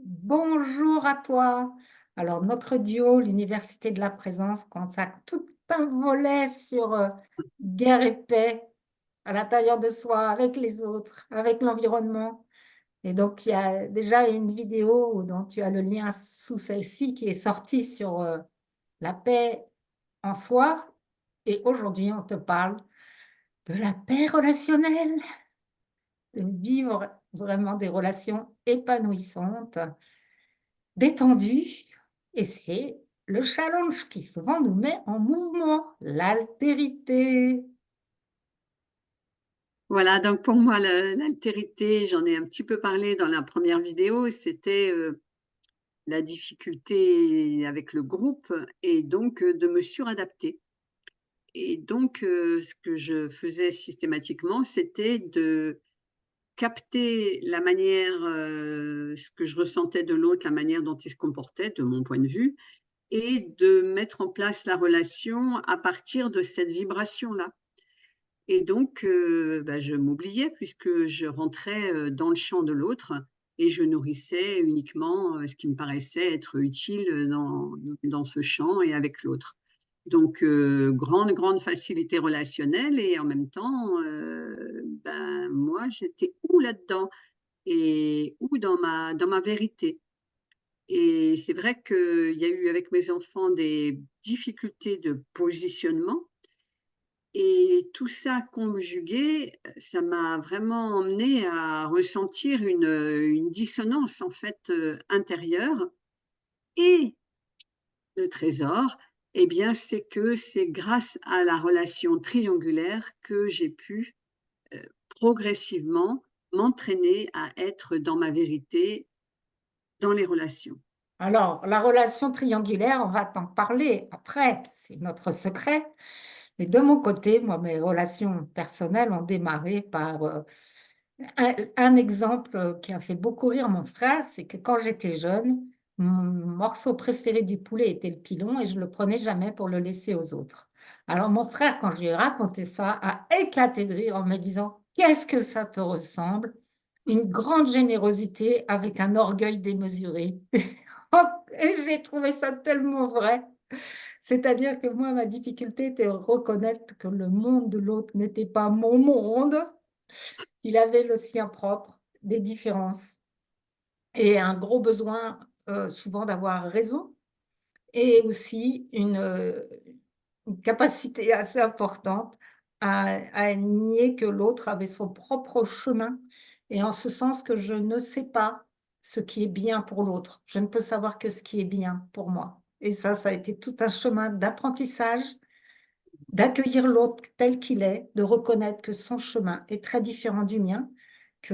Bonjour à toi. Alors, notre duo, l'Université de la présence, consacre tout un volet sur guerre et paix à l'intérieur de soi, avec les autres, avec l'environnement. Et donc, il y a déjà une vidéo dont tu as le lien sous celle-ci qui est sortie sur la paix en soi. Et aujourd'hui, on te parle de la paix relationnelle, de vivre vraiment des relations épanouissantes, détendu, et c'est le challenge qui souvent nous met en mouvement, l'altérité. Voilà, donc pour moi, l'altérité, j'en ai un petit peu parlé dans la première vidéo, c'était, la difficulté avec le groupe et donc de me suradapter et donc ce que je faisais systématiquement, c'était de capter la manière, ce que je ressentais de l'autre, la manière dont il se comportait, de mon point de vue et de mettre en place la relation à partir de cette vibration-là. Et donc, je m'oubliais puisque je rentrais, dans le champ de l'autre et je nourrissais uniquement, ce qui me paraissait être utile, dans ce champ et avec l'autre. Donc, grande facilité relationnelle et en même temps, moi j'étais où là-dedans et où dans ma vérité. Et c'est vrai qu'il y a eu avec mes enfants des difficultés de positionnement et tout ça conjugué, ça m'a vraiment emmenée à ressentir une dissonance en fait, intérieure et le trésor, eh bien, c'est que c'est grâce à la relation triangulaire que j'ai pu, progressivement m'entraîner à être dans ma vérité dans les relations. Alors, la relation triangulaire, on va t'en parler après, c'est notre secret. Mais de mon côté, moi, mes relations personnelles ont démarré par un exemple qui a fait beaucoup rire mon frère, c'est que quand j'étais jeune, mon morceau préféré du poulet était le pilon et je le prenais jamais pour le laisser aux autres. Alors mon frère, quand je lui ai raconté ça, a éclaté de rire en me disant: «Qu'est-ce que ça te ressemble? Une grande générosité avec un orgueil démesuré.» Et j'ai trouvé ça tellement vrai. C'est-à-dire que moi, ma difficulté était de reconnaître que le monde de l'autre n'était pas mon monde, qu'il avait le sien propre, des différences et un gros besoin, souvent d'avoir raison et aussi une capacité assez importante à nier que l'autre avait son propre chemin et en ce sens que je ne sais pas ce qui est bien pour l'autre. Je ne peux savoir que ce qui est bien pour moi et ça a été tout un chemin d'apprentissage, d'accueillir l'autre tel qu'il est, de reconnaître que son chemin est très différent du mien, que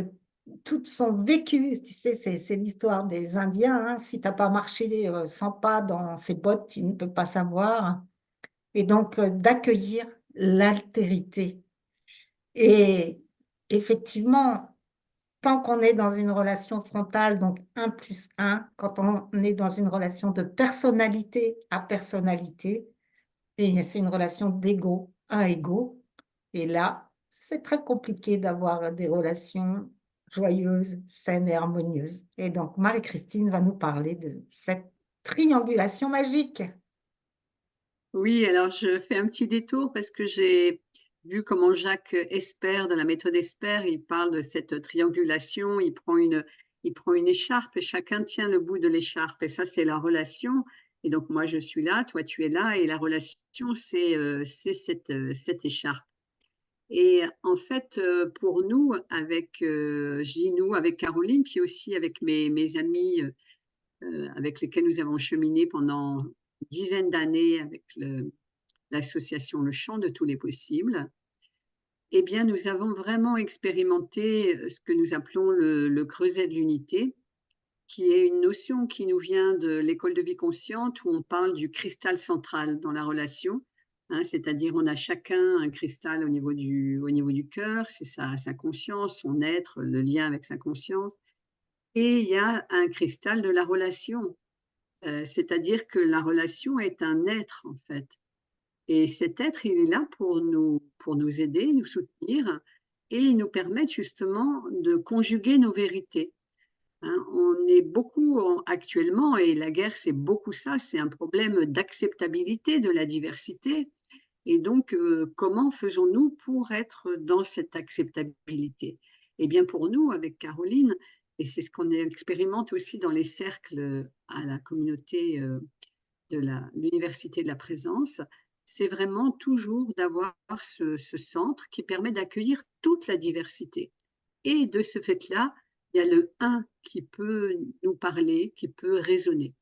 tout son vécu, tu sais, c'est l'histoire des Indiens, hein, si tu as pas marché, 100 pas dans ses bottes, tu ne peux pas savoir et donc d'accueillir l'altérité et effectivement, tant qu'on est dans une relation frontale, donc 1+1, quand on est dans une relation de personnalité à personnalité, eh bien, c'est une relation d'ego à ego et là, c'est très compliqué d'avoir des relations joyeuses, saines et harmonieuses et donc Marie-Christine va nous parler de cette triangulation magique. Oui, alors je fais un petit détour parce que j'ai vu comment Jacques Espert, dans la méthode Espert, il parle de cette triangulation. Il prend une écharpe et chacun tient le bout de l'écharpe. Et ça, c'est la relation. Et donc, moi, je suis là, toi, tu es là. Et la relation, c'est cette écharpe. Et en fait, pour nous, je dis nous, avec Caroline, puis aussi avec mes amis avec lesquels nous avons cheminé pendant une dizaine d'années avec l'association Le Champ de tous les possibles, eh bien, nous avons vraiment expérimenté, ce que nous appelons le creuset de l'unité, qui est une notion qui nous vient de l'école de vie consciente où on parle du cristal central dans la relation, hein. C'est-à-dire on a chacun un cristal au niveau du cœur, c'est sa conscience, son être, le lien avec sa conscience et il y a un cristal de la relation, c'est-à-dire que la relation est un être, en fait. Et cet être, il est là pour nous aider, nous soutenir et nous permettre justement de conjuguer nos vérités. Hein. On est beaucoup actuellement, et la guerre, c'est beaucoup ça, c'est un problème d'acceptabilité de la diversité. Et donc, comment faisons-nous pour être dans cette acceptabilité? Eh bien, pour nous, avec Caroline, et c'est ce qu'on expérimente aussi dans les cercles à la communauté de l'Université de la Présence, c'est vraiment toujours d'avoir ce centre qui permet d'accueillir toute la diversité. Et de ce fait-là, il y a le un qui peut nous parler, qui peut raisonner.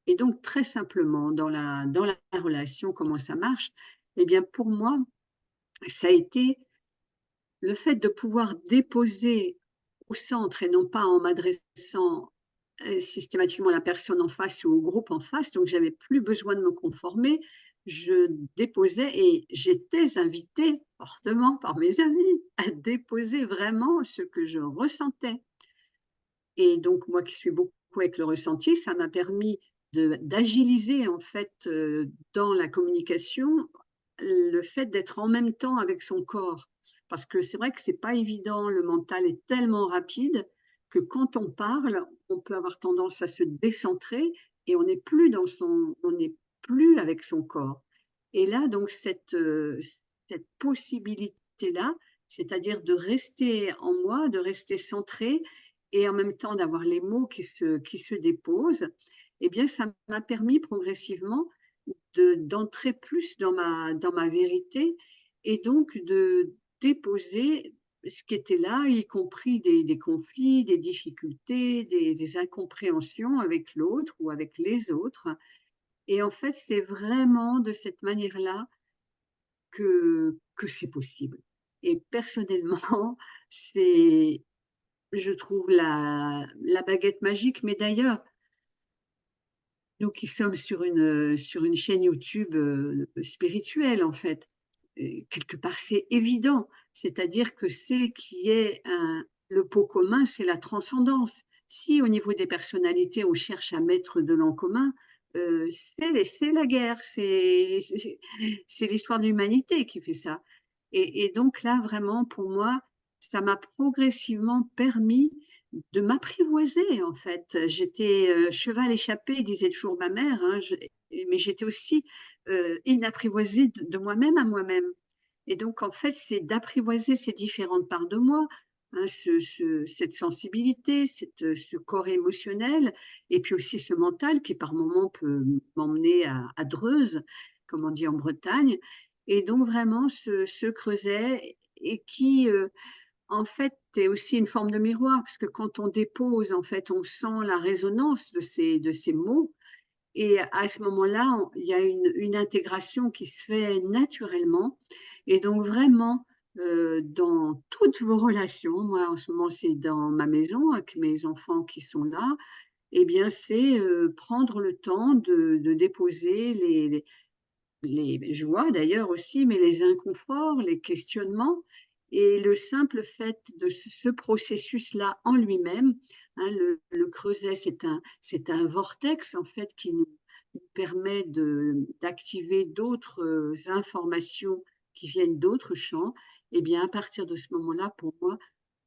Et donc, très simplement, dans la relation, comment ça marche? Eh bien, pour moi, ça a été le fait de pouvoir déposer au centre et non pas en m'adressant systématiquement à la personne en face ou au groupe en face. Donc, j'avais plus besoin de me conformer. Je déposais et j'étais invitée fortement par mes amis à déposer vraiment ce que je ressentais. Et donc, moi qui suis beaucoup avec le ressenti, ça m'a permis d'agiliser en fait dans la communication le fait d'être en même temps avec son corps. Parce que c'est vrai que c'est pas évident, le mental est tellement rapide que quand on parle, on peut avoir tendance à se décentrer et on n'est plus avec son corps. Et là, donc, cette possibilité-là, c'est-à-dire de rester en moi, de rester centré et en même temps d'avoir les mots qui se déposent, eh bien, ça m'a permis progressivement d'entrer plus dans ma vérité et donc de déposer ce qui était là, y compris des conflits, des difficultés, des incompréhensions avec l'autre ou avec les autres. Et en fait, c'est vraiment de cette manière-là que c'est possible. Et personnellement, c'est, je trouve, la baguette magique. Mais d'ailleurs, nous qui sommes sur une chaîne YouTube spirituelle, en fait, quelque part, c'est évident. C'est-à-dire que c'est qui est le pot commun, c'est la transcendance. Si au niveau des personnalités, on cherche à mettre de l'en commun, c'est la guerre, c'est l'histoire de l'humanité qui fait ça. Et donc là, vraiment, pour moi, ça m'a progressivement permis de m'apprivoiser, en fait. J'étais cheval échappé, disait toujours ma mère, hein, mais j'étais aussi inapprivoisée de moi-même à moi-même. Et donc, en fait, c'est d'apprivoiser ces différentes parts de moi, hein, cette sensibilité, ce corps émotionnel, et puis aussi ce mental qui, par moments, peut m'emmener à Dreuze, comme on dit en Bretagne. Et donc, vraiment, ce creuset, et qui, en fait, est aussi une forme de miroir, parce que quand on dépose, en fait, on sent la résonance de ces mots. Et à ce moment-là, il y a une intégration qui se fait naturellement. Et donc vraiment, dans toutes vos relations, moi en ce moment c'est dans ma maison avec mes enfants qui sont là, eh bien c'est prendre le temps de déposer les joies d'ailleurs aussi, mais les inconforts, les questionnements, et le simple fait de ce processus-là en lui-même, hein, le creuset, c'est un vortex en fait qui nous permet d'activer d'autres informations qui viennent d'autres champs. Et bien à partir de ce moment-là, pour moi,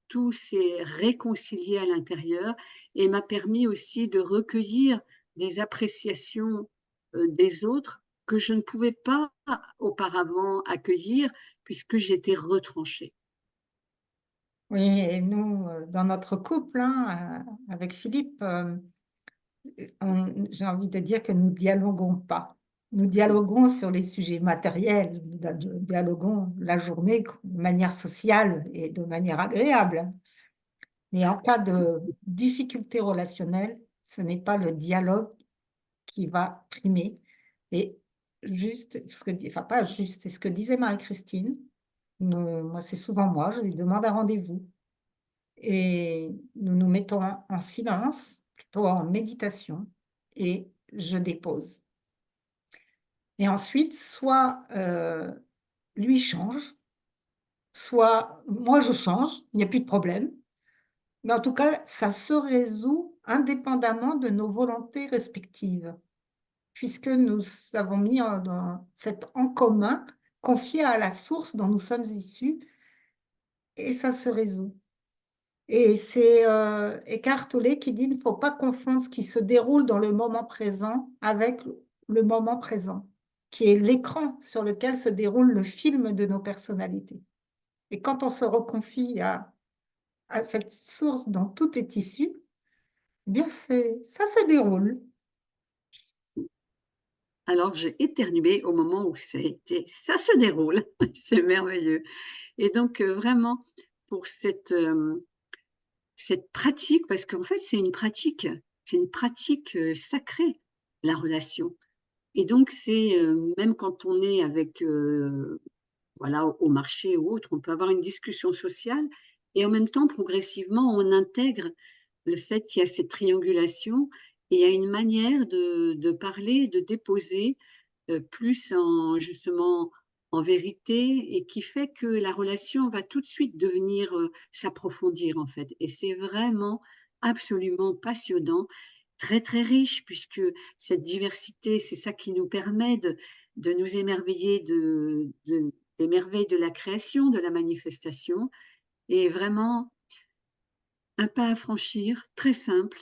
tout s'est réconcilié à l'intérieur et m'a permis aussi de recueillir des appréciations des autres que je ne pouvais pas auparavant accueillir puisque j'étais retranchée. Oui, et nous, dans notre couple, hein, avec Philippe, j'ai envie de dire que nous dialoguons pas. Nous dialoguons sur les sujets matériels, nous dialoguons la journée de manière sociale et de manière agréable. Mais en cas de difficulté relationnelle, ce n'est pas le dialogue qui va primer. Et juste, enfin pas juste, c'est ce que disait Marie-Christine. Moi, c'est souvent moi, je lui demande un rendez-vous. Et nous nous mettons en silence, plutôt en méditation, et je dépose. Et ensuite, soit lui change, soit moi je change, il n'y a plus de problème. Mais en tout cas, ça se résout indépendamment de nos volontés respectives, puisque nous avons mis dans cet en commun confié à la source dont nous sommes issus, et ça se résout. Et c'est Eckhart Tolle qui dit qu'il ne faut pas confondre ce qui se déroule dans le moment présent avec le moment présent, qui est l'écran sur lequel se déroule le film de nos personnalités. Et quand on se reconfie à cette source dont tout est issu, eh bien ça se déroule. Alors, j'ai éternué au moment où ça se déroule. C'est merveilleux. Et donc, vraiment, pour cette pratique, parce qu'en fait, c'est une pratique sacrée, la relation. Et donc, même quand on est avec, voilà, au marché ou autre, on peut avoir une discussion sociale et en même temps, progressivement, on intègre le fait qu'il y a cette triangulation et il y a une manière de parler, de déposer, plus en justement en vérité et qui fait que la relation va tout de suite devenir, s'approfondir en fait et c'est vraiment absolument passionnant, très, très riche puisque cette diversité, c'est ça qui nous permet de nous émerveiller des merveilles de la création, de la manifestation et vraiment un pas à franchir très simple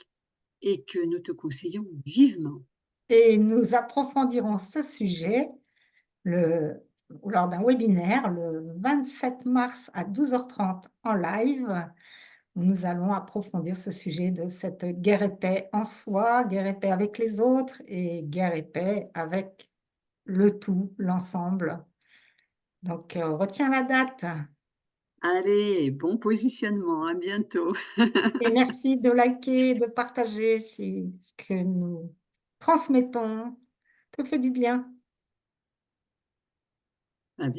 et que nous te conseillons vivement. Et nous approfondirons ce sujet le, lors d'un webinaire le 27 mars à 12h30 en live. Nous allons approfondir ce sujet de cette guerre et paix en soi, guerre et paix avec les autres et guerre et paix avec le tout, l'ensemble. Donc, retiens la date Allez, bon positionnement, à bientôt. et merci de liker, de partager si ce que nous transmettons te fait du bien.